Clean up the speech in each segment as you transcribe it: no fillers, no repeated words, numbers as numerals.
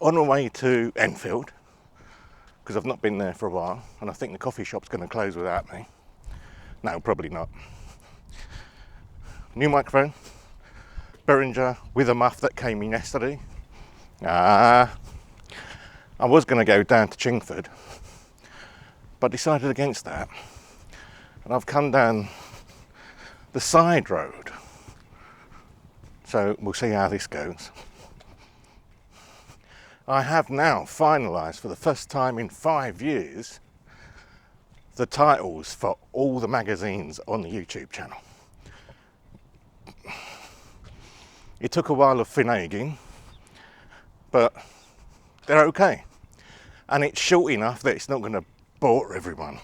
on the way to Enfield, because I've not been there for a while, and I think the coffee shop's going to close without me. No, probably not. New microphone, Behringer with a muff that came in yesterday. I was going to go down to Chingford, but decided against that, and I've come down the side road, so we'll see how this goes. I have now finalised, for the first time in 5 years, the titles for all the magazines on the YouTube channel. It took a while of finagling, but they're okay. And it's short enough that it's not going to bore everyone.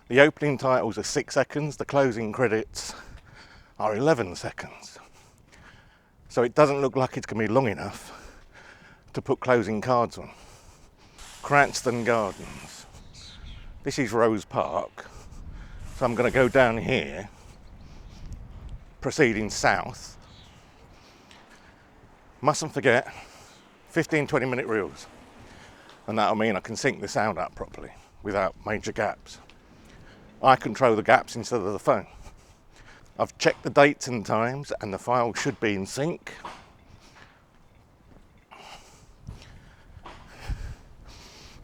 The opening titles are 6 seconds, the closing credits are 11 seconds. So it doesn't look like it's going to be long enough to put closing cards on. Cranston Gardens. This is Rose Park. So I'm going to go down here, proceeding south. Mustn't forget 15-20 minute reels. And that'll mean I can sync the sound up properly without major gaps. I control the gaps instead of the phone. I've checked the dates and times and the file should be in sync.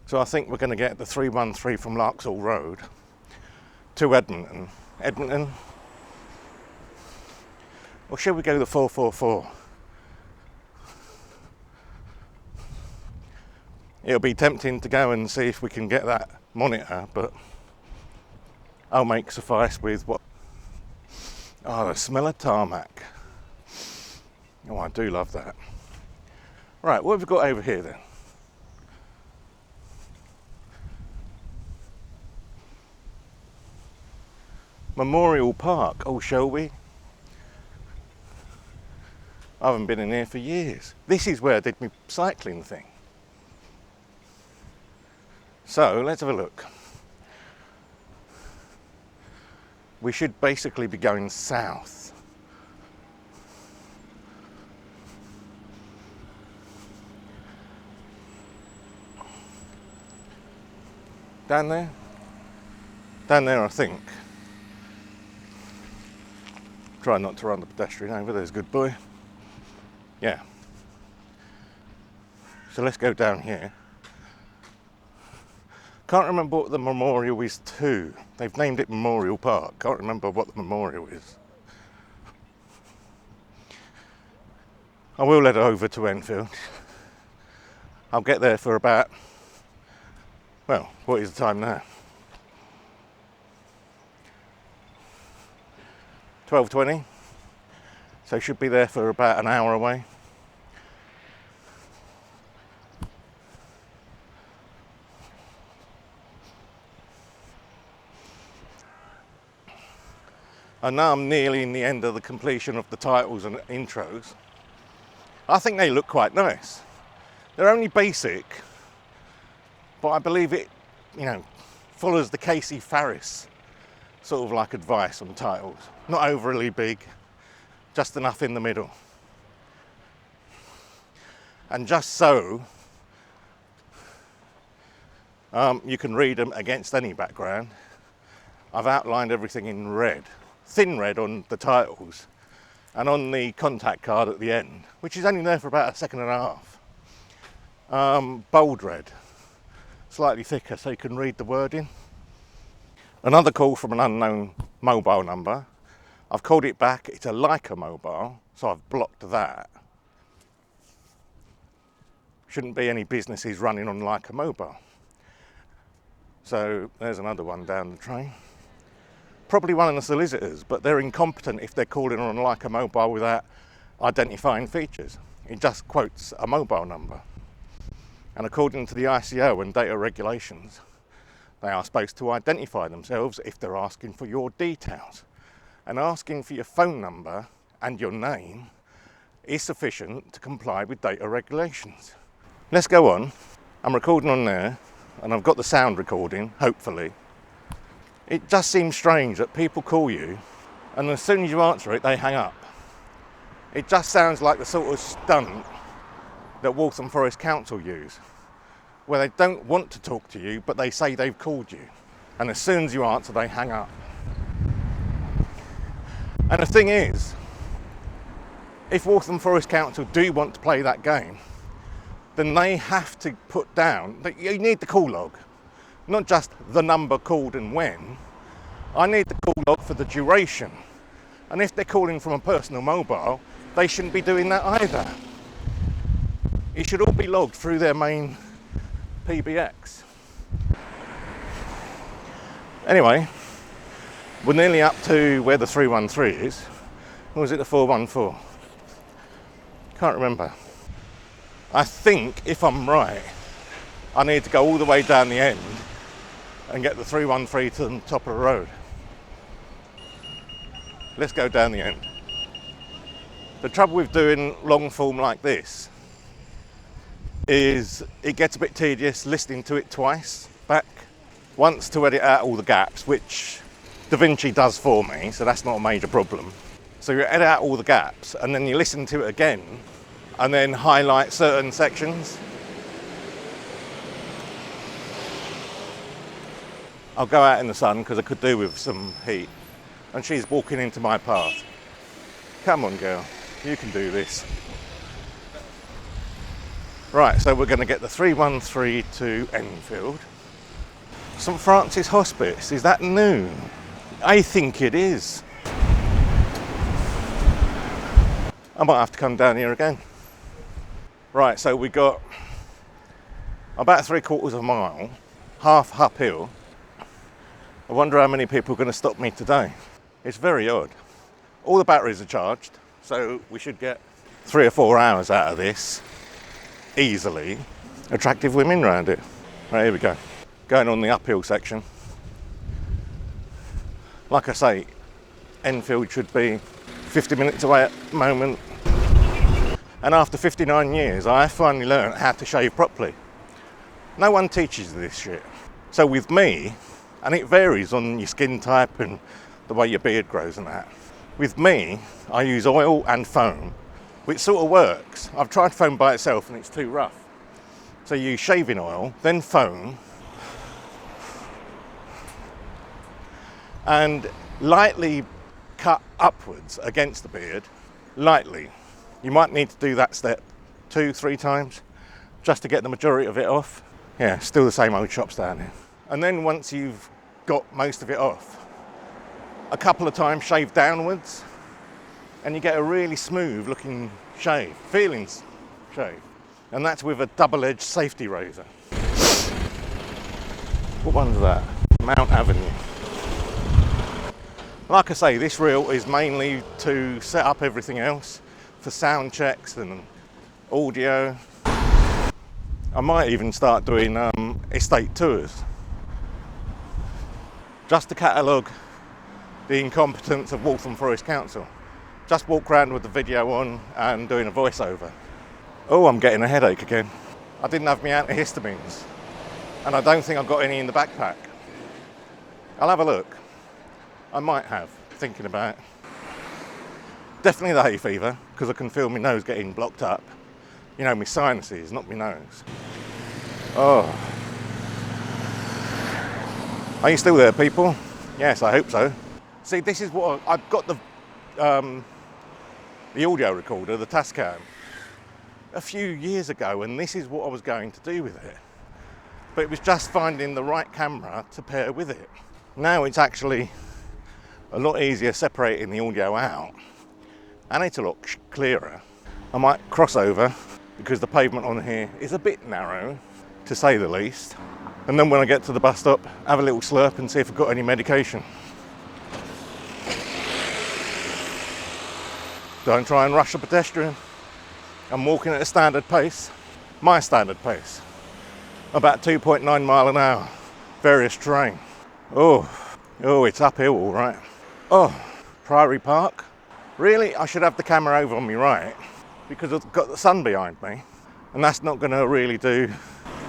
So I think we're going to get the 313 from Larksall Road to Edmonton. Edmonton? Or shall we go the 444? It'll be tempting to go and see if we can get that monitor, but I'll make suffice with what... Oh, the smell of tarmac. Oh, I do love that. Right, what have we got over here then? Memorial Park. Oh, shall we? I haven't been in here for years. This is where I did my cycling thing. So, let's have a look. We should basically be going south. Down there? Down there, I think. Try not to run the pedestrian over, there's a good boy. Yeah. So let's go down here. Can't remember what the memorial is to. They've named it Memorial Park. Can't remember what the memorial is. I will head over to Enfield. I'll get there for about, well, what is the time now? 12:20. So should be there for about an hour away. And now I'm nearly in the end of the completion of the titles and intros. I think they look quite nice. They're only basic, but I believe it, follows the Casey Farris sort of like advice on titles. Not overly big, just enough in the middle. And just so you can read them against any background, I've outlined everything in red. Thin red on the titles and on the contact card at the end, which is only there for about a second and a half. Bold red, slightly thicker so you can read the wording. Another call from an unknown mobile number. I've called it back, it's a Leica mobile, so I've blocked that. Shouldn't be any businesses running on Leica mobile. So there's another one down the train. Probably one of the solicitors, but they're incompetent if they're calling on Leica mobile without identifying features. It just quotes a mobile number. And according to the ICO and data regulations, they are supposed to identify themselves if they're asking for your details. And asking for your phone number and your name is sufficient to comply with data regulations. Let's go on. I'm recording on there, and I've got the sound recording, hopefully. It just seems strange that people call you, and as soon as you answer it, they hang up. It just sounds like the sort of stunt that Waltham Forest Council use, where they don't want to talk to you, but they say they've called you. And as soon as you answer, they hang up. And the thing is, if Waltham Forest Council do want to play that game, then they have to put down that you need the call log, not just the number called and when. I need the call log for the duration. And if they're calling from a personal mobile, they shouldn't be doing that either. It should all be logged through their main PBX. Anyway, we're nearly up to where the 313 is. Or was it the 414? Can't remember. I think, if I'm right, I need to go all the way down the end and get the 313 to the top of the road. Let's go down the end. The trouble with doing long form like this is it gets a bit tedious listening to it twice back. Once to edit out all the gaps, which DaVinci does for me, so that's not a major problem. So you edit out all the gaps and then you listen to it again and then highlight certain sections. I'll go out in the sun because I could do with some heat. And she's walking into my path. Come on, girl, you can do this. Right, so we're going to get the 313 to Enfield. St Francis Hospice, is that new? I think it is. I might have to come down here again. Right, so we got about 3/4 of a mile, half uphill. I wonder how many people are going to stop me today. It's very odd. All the batteries are charged, so we should get 3 or 4 hours out of this easily. Attractive women around it. Right, here we go. Going on the uphill section. Like I say, Enfield should be 50 minutes away at the moment. And after 59 years, I finally learned how to shave properly. No one teaches this shit. So with me, and it varies on your skin type and the way your beard grows and that. With me, I use oil and foam, which sort of works. I've tried foam by itself and it's too rough. So you use shaving oil, then foam, and lightly cut upwards against the beard, lightly. You might need to do that step 2-3 times just to get the majority of it off. Yeah, still the same old chops down here. And then once you've got most of it off, a couple of times shave downwards and you get a really smooth looking shave, feelings shave. And that's with a double-edged safety razor. What one's that? Mount Avenue. Like I say, this reel is mainly to set up everything else for sound checks and audio. I might even start doing estate tours just to catalogue the incompetence of Waltham Forest Council. Just walk around with the video on and doing a voiceover. Oh, I'm getting a headache again. I didn't have my antihistamines and I don't think I've got any in the backpack. I'll have a look. I might have, thinking about it. Definitely the hay fever, because I can feel my nose getting blocked up. You know, my sinuses, not my nose. Oh. Are you still there, people? Yes, I hope so. See, this is what I've got the audio recorder, the Tascam, a few years ago, and this is what I was going to do with it. But it was just finding the right camera to pair with it. Now it's actually a lot easier separating the audio out, and it's a lot clearer. I might cross over because the pavement on here is a bit narrow, to say the least. And then when I get to the bus stop, have a little slurp and see if I've got any medication. Don't try and rush a pedestrian. I'm walking at a standard pace, my standard pace, about 2.9 miles an hour, various terrain. Oh, it's uphill all right. Oh, Priory Park. Really, I should have the camera over on me right, because I've got the sun behind me, and that's not going to really do.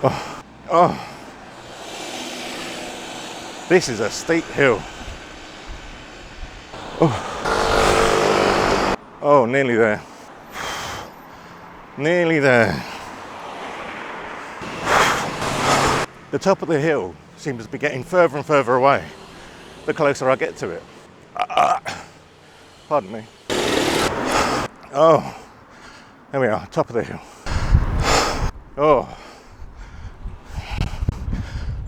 Oh. This is a steep hill. Oh, nearly there. Nearly there. The top of the hill seems to be getting further and further away the closer I get to it. Pardon me. Oh, there we are, top of the hill. Oh,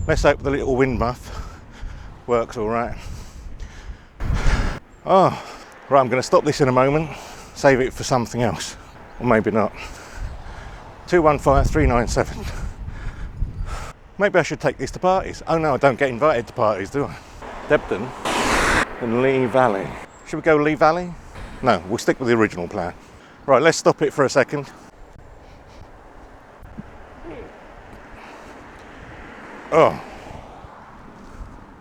let's hope the little wind muff works all right. Oh, right, I'm going to stop this in a moment, save it for something else, or maybe not. 215397. Maybe I should take this to parties. Oh no, I don't get invited to parties, do I? Debden and Lee Valley. Should we go Lee Valley? No, we'll stick with the original plan. Right, let's stop it for a second. Oh,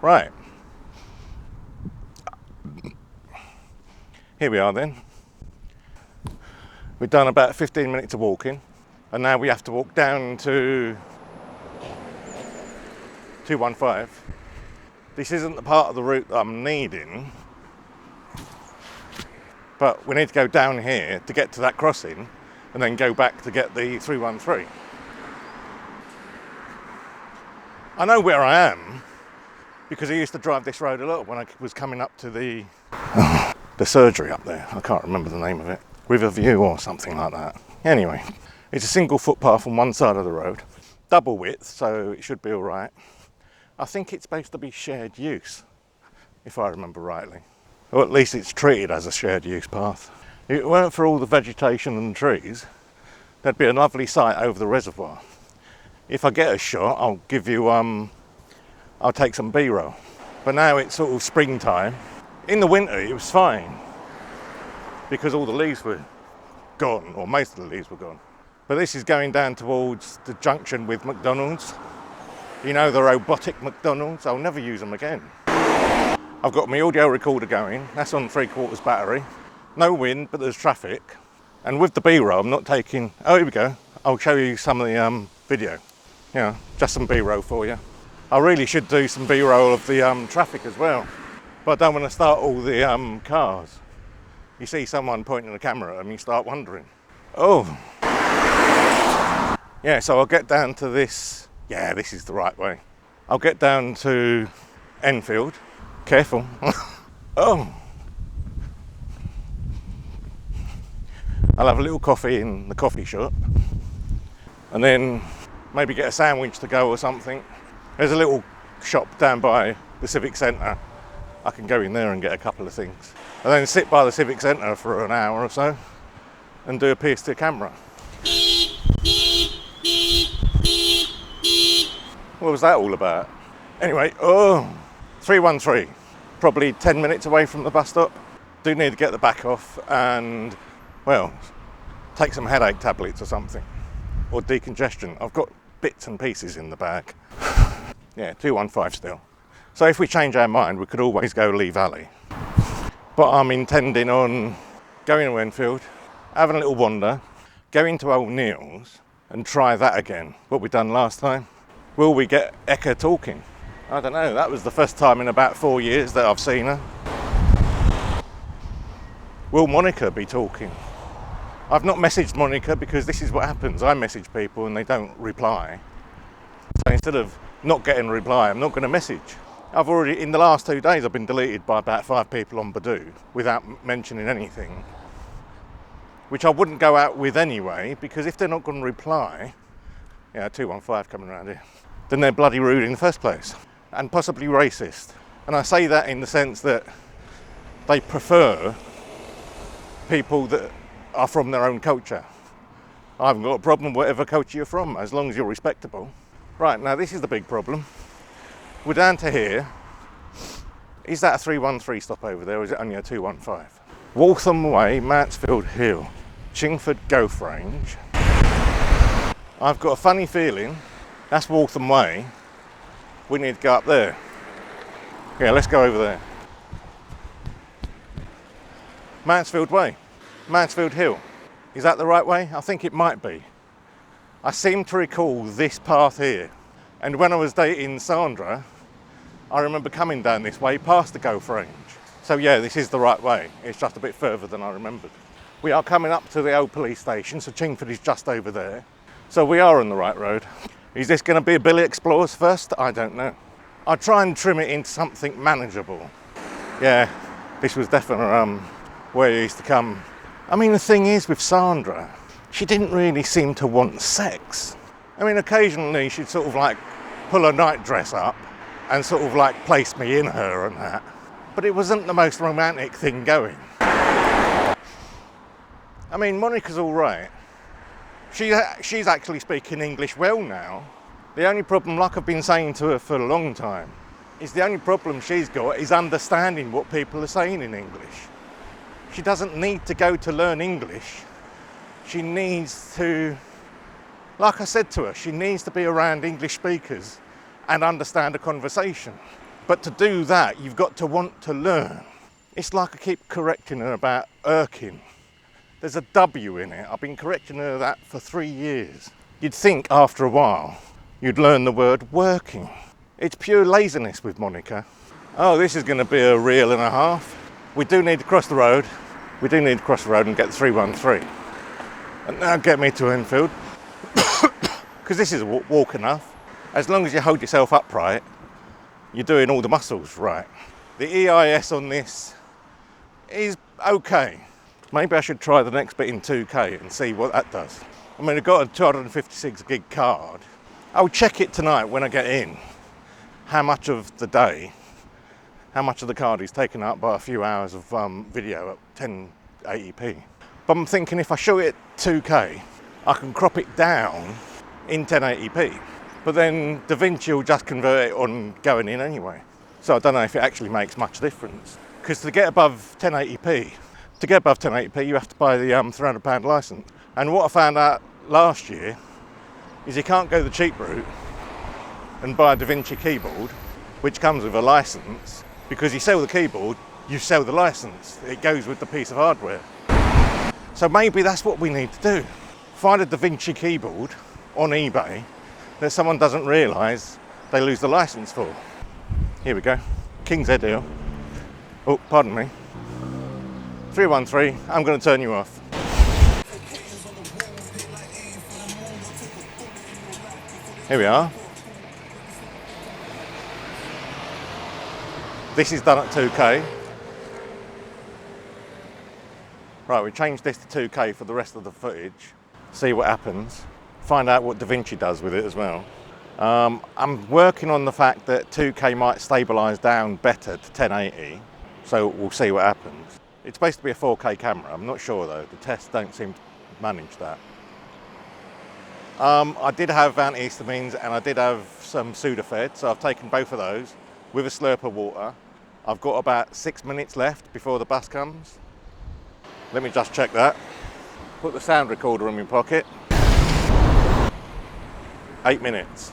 right. Here we are then. We've done about 15 minutes of walking, and now we have to walk down to 215. This isn't the part of the route that I'm needing, but we need to go down here to get to that crossing and then go back to get the 313. I know where I am because I used to drive this road a lot when I was coming up to the surgery up there. I can't remember the name of it. Riverview or something like that. Anyway, it's a single footpath on one side of the road, double width, so it should be all right. I think it's supposed to be shared use, if I remember rightly. Or at least it's treated as a shared use path. If it weren't for all the vegetation and trees, there'd be a lovely sight over the reservoir. If I get a shot, I'll give you, I'll take some B-roll. But now it's sort of springtime. In the winter it was fine, because all the leaves were gone, or most of the leaves were gone. But this is going down towards the junction with McDonald's. You know, the robotic McDonald's, I'll never use them again. I've got my audio recorder going, that's on 3/4 battery. No wind, but there's traffic. And with the B-roll, I'm not taking, oh, here we go. I'll show you some of the video. Yeah, just some B-roll for you. I really should do some B-roll of the traffic as well, but I don't want to start all the cars. You see someone pointing the camera at them, you start wondering. Oh. Yeah, so I'll get down to this. Yeah, this is the right way. I'll get down to Enfield. Careful. Oh. I'll have a little coffee in the coffee shop, and then maybe get a sandwich to go or something. There's a little shop down by the Civic Centre. I can go in there and get a couple of things. And then sit by the Civic Centre for an hour or so and do a piece to camera. What was that all about? Anyway, 313. Probably 10 minutes away from the bus stop. Do need to get the back off and, well, take some headache tablets or something. Or decongestion. I've got bits and pieces in the bag. Yeah, 215 still. So if we change our mind, we could always go Lee Valley. But I'm intending on going to Enfield, having a little wander, going to Old Neil's and try that again, what we done last time. Will we get Eka talking? I don't know, that was the first time in about 4 years that I've seen her. Will Monica be talking? I've not messaged Monica because this is what happens. I message people and they don't reply. So instead of not getting a reply, I'm not going to message. I've already, in the last 2 days, I've been deleted by about 5 people on Badoo without mentioning anything, which I wouldn't go out with anyway, because if they're not going to reply, yeah, 215 coming around here, then they're bloody rude in the first place, and possibly racist. And I say that in the sense that they prefer people that are from their own culture. I haven't got a problem whatever culture you're from, as long as you're respectable. Right, now this is the big problem. We're down to here. Is that a 313 stop over there, or is it only a 215? Waltham Way, Mansfield Hill, Chingford Golf Range. I've got a funny feeling that's Waltham Way. We need to go up there. Yeah, let's go over there. Mansfield Way, Mansfield Hill. Is that the right way? I think it might be. I seem to recall this path here. And when I was dating Sandra, I remember coming down this way past the golf range. So yeah, this is the right way. It's just a bit further than I remembered. We are coming up to the old police station, so Chingford is just over there. So we are on the right road. Is this going to be a Billy Explores first? I don't know. I'll try and trim it into something manageable. Yeah, this was definitely where you used to come. I mean, the thing is with Sandra, she didn't really seem to want sex. I mean, occasionally she'd sort of like pull her nightdress up and sort of like place me in her and that. But it wasn't the most romantic thing going. I mean, Monica's all right. She's actually speaking English well now. The only problem, like I've been saying to her for a long time, is the only problem she's got is understanding what people are saying in English. She doesn't need to go to learn English. She needs to, like I said to her, she needs to be around English speakers and understand a conversation. But to do that, you've got to want to learn. It's like I keep correcting her about irking. There's a W in it. I've been correcting her that for 3 years. You'd think after a while, you'd learn the word working. It's pure laziness with Monica. Oh, this is going to be a reel and a half. We do need to cross the road. We do need to cross the road and get the 313. And now get me to Enfield. Because this is walk enough. As long as you hold yourself upright, you're doing all the muscles right. The EIS on this is okay. Maybe I should try the next bit in 2K and see what that does. I mean, I've got a 256 gig card. I'll check it tonight when I get in. How much of the day, how much of the card is taken up by a few hours of video at 1080p. But I'm thinking if I show it 2K, I can crop it down in 1080p. But then DaVinci will just convert it on going in anyway. So I don't know if it actually makes much difference. Because to get above 1080p, you have to buy the £300 license. And what I found out last year is you can't go the cheap route and buy a DaVinci keyboard, which comes with a license, because you sell the keyboard, you sell the license. It goes with the piece of hardware. So maybe that's what we need to do. Find a DaVinci keyboard on eBay that someone doesn't realise they lose the license for. Here we go. King's Head here. Oh, pardon me. 313, I'm going to turn you off. Here we are. This is done at 2K. Right, we changed this to 2K for the rest of the footage. See what happens. Find out what DaVinci does with it as well. I'm working on the fact that 2K might stabilise down better to 1080. So we'll see what happens. It's supposed to be a 4K camera, I'm not sure though. The tests don't seem to manage that. I did have antihistamines and I did have some Sudafed, so I've taken both of those with a slurp of water. I've got about 6 minutes left before the bus comes. Let me just check that. Put the sound recorder in my pocket. 8 minutes.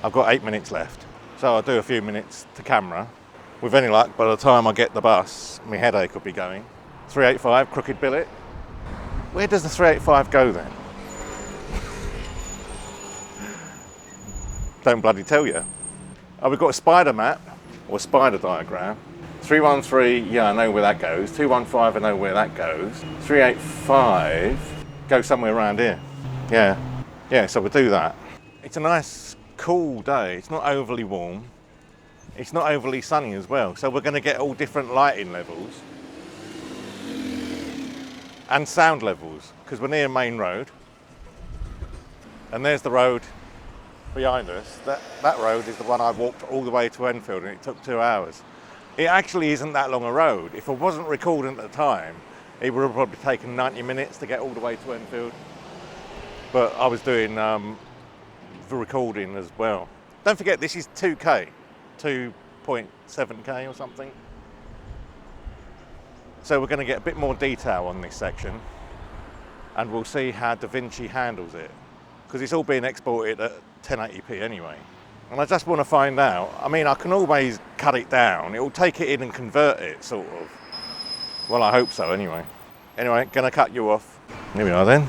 I've got 8 minutes left. So I'll do a few minutes to camera. With any luck, by the time I get the bus, my headache will be going. 385, crooked billet. Where does the 385 go then? Don't bloody tell you. Oh, we've got a spider map, or spider diagram. 313, yeah, I know where that goes. 215, I know where that goes. 385, go somewhere around here. Yeah, so we'll do that. It's a nice, cool day. It's not overly warm. It's not overly sunny as well, so we're going to get all different lighting levels and sound levels, because we're near Main Road. And there's the road behind us. That road is the one I walked all the way to Enfield, and it took 2 hours. It actually isn't that long a road. If I wasn't recording at the time, it would have probably taken 90 minutes to get all the way to Enfield. But I was doing the recording as well. Don't forget, this is 2K. 2.7K or something. So we're going to get a bit more detail on this section and we'll see how DaVinci handles it, because it's all being exported at 1080p anyway. And I just want to find out, I mean, I can always cut it down, it will take it in and convert it, sort of. Well, I hope so anyway. Anyway, gonna cut you off. Here we are then.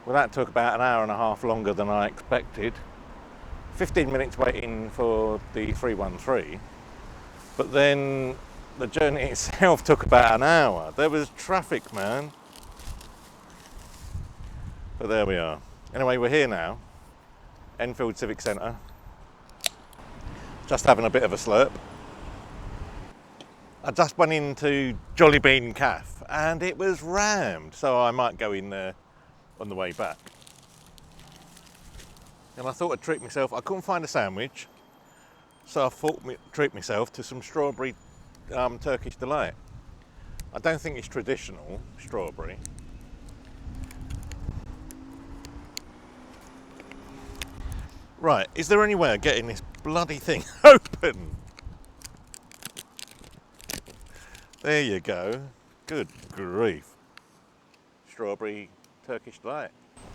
Well, that took about an hour and a half longer than I expected. 15 minutes waiting for the 313, but then the journey itself took about an hour. There was traffic, man. But there we are. Anyway, we're here now. Enfield Civic Centre. Just having a bit of a slurp. I just went into Jolly Bean Cafe and it was rammed, so I might go in there on the way back. And I thought I'd treat myself. I couldn't find a sandwich, so I thought I'd treat myself to some strawberry Turkish delight. I don't think it's traditional strawberry. Right, is there any way of getting this bloody thing open? There you go. Good grief. Strawberry Turkish delight.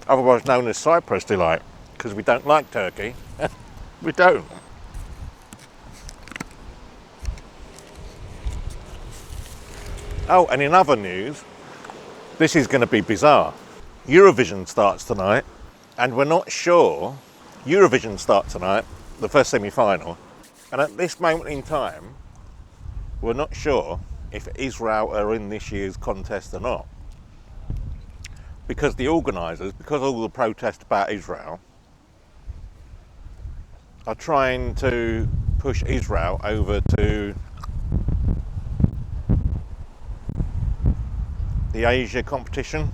Otherwise known as Cyprus delight, because we don't like Turkey. We don't. Oh, and in other news, this is going to be bizarre. Eurovision starts tonight, and we're not sure. Eurovision starts tonight, the first semi-final, and at this moment in time, we're not sure if Israel are in this year's contest or not. Because the organisers, because of all the protest about Israel, are trying to push Israel over to the Asia competition.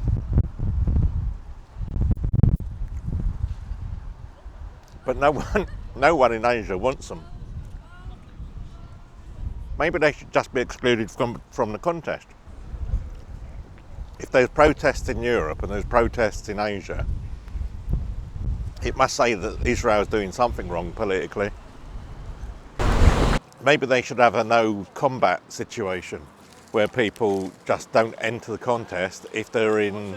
But no one in Asia wants them. Maybe they should just be excluded from the contest. If there's protests in Europe and there's protests in Asia, it must say that Israel's doing something wrong politically. Maybe they should have a no combat situation where people just don't enter the contest if they're in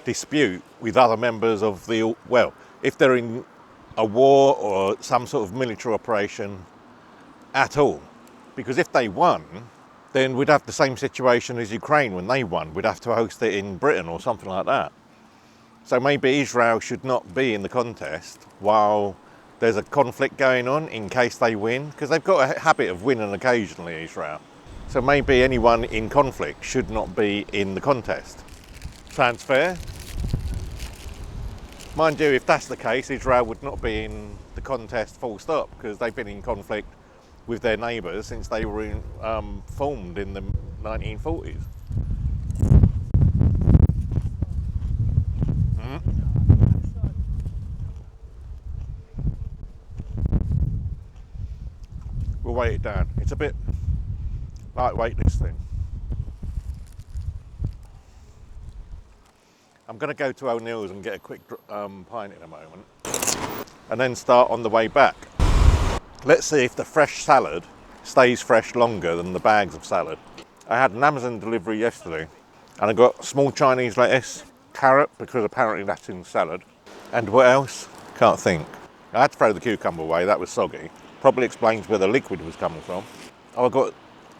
dispute with other members of the, well, if they're in a war or some sort of military operation at all. Because if they won, then we'd have the same situation as Ukraine when they won. We'd have to host it in Britain or something like that. So maybe Israel should not be in the contest while there's a conflict going on in case they win, because they've got a habit of winning occasionally, Israel. So maybe anyone in conflict should not be in the contest. Sounds fair? Mind you, if that's the case, Israel would not be in the contest full stop, because they've been in conflict with their neighbours since they were formed in the 1940s. We'll weight it down. It's a bit lightweight, this thing. I'm going to go to O'Neill's and get a quick pint in a moment, and then start on the way back. Let's see if the fresh salad stays fresh longer than the bags of salad. I had an Amazon delivery yesterday, and I got small Chinese lettuce, carrot, because apparently that's in salad, and what else? Can't think. I had to throw the cucumber away, that was soggy. Probably explains where the liquid was coming from. Oh, I got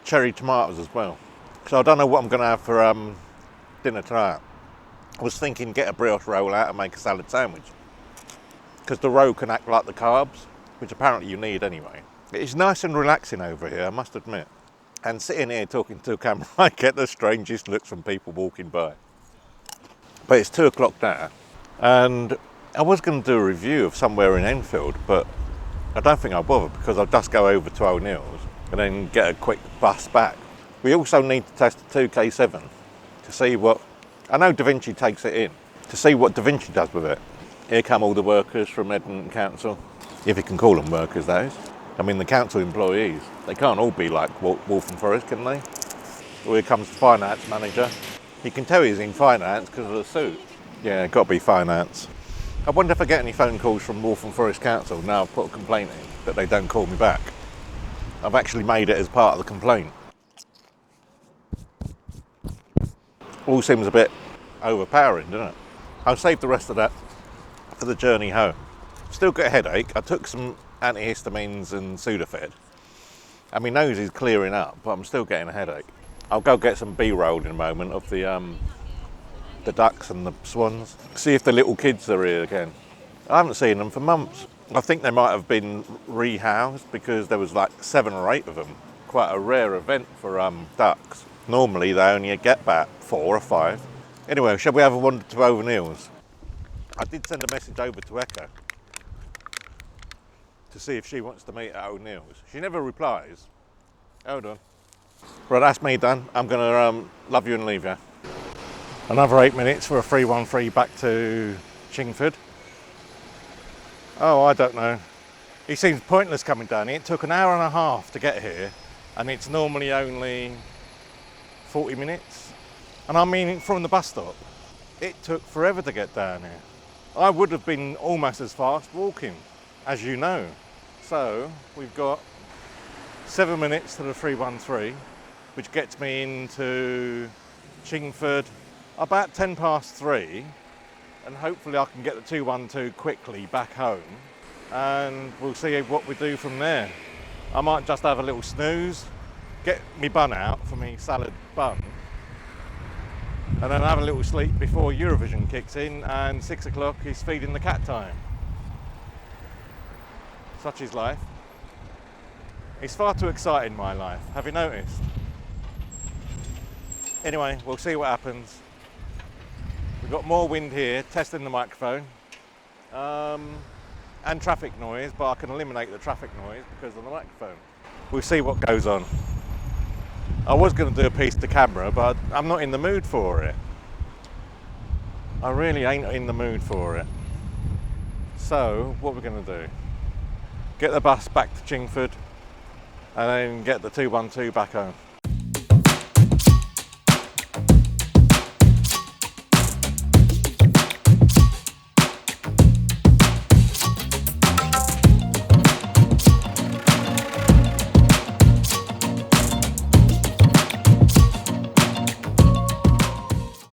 cherry tomatoes as well. So I don't know what I'm going to have for dinner tonight. I was thinking get a brioche roll out and make a salad sandwich, because the roll can act like the carbs, which apparently you need anyway. It's nice and relaxing over here, I must admit. And sitting here talking to a camera, I get the strangest looks from people walking by. But it's 2 o'clock now, and I was going to do a review of somewhere in Enfield, but I don't think I'll bother, because I'll just go over to O'Neill's and then get a quick bus back. We also need to test the 2K7 to see what, I know Da Vinci takes it in, to see what Da Vinci does with it. Here come all the workers from Edmonton Council, if you can call them workers, that is. I mean, the council employees, they can't all be like Wolf and Forest, can they? Well, here comes the finance manager. You can tell he's in finance because of the suit. Yeah, got to be finance. I wonder if I get any phone calls from Wolf and Forest Council now I've put a complaint in, that they don't call me back. I've actually made it as part of the complaint. All seems a bit overpowering, doesn't it? I'll save the rest of that for the journey home. Still got a headache. I took some antihistamines and Sudafed, and my nose is clearing up, but I'm still getting a headache. I'll go get some B-roll in a moment of the ducks and the swans. See if the little kids are here again. I haven't seen them for months. I think they might have been rehoused because there was like 7 or 8 of them. Quite a rare event for ducks. Normally they only get about 4 or 5. Anyway, shall we have a wander to O'Neill's? I did send a message over to Echo to see if she wants to meet at O'Neill's. She never replies. Hold on. Right, that's me done. I'm gonna love you and leave you. Another 8 minutes for a 313 back to Chingford. Oh, I don't know. It seems pointless coming down here. It took an hour and a half to get here, and it's normally only 40 minutes. And I mean, from the bus stop, it took forever to get down here. I would have been almost as fast walking, as you know. So we've got 7 minutes to the 313, which gets me into Chingford about 3:10, and hopefully I can get the 212 quickly back home, and we'll see what we do from there. I might just have a little snooze, get me bun out for me salad bun, and then have a little sleep before Eurovision kicks in and 6 o'clock is feeding the cat time. Such is life. It's far too exciting, my life. Have you noticed? Anyway, we'll see what happens. We've got more wind here, testing the microphone, and traffic noise, but I can eliminate the traffic noise because of the microphone. We'll see what goes on. I was going to do a piece to camera, but I'm not in the mood for it. I really ain't in the mood for it. So, what we're going to do, get the bus back to Chingford, and then get the 212 back home.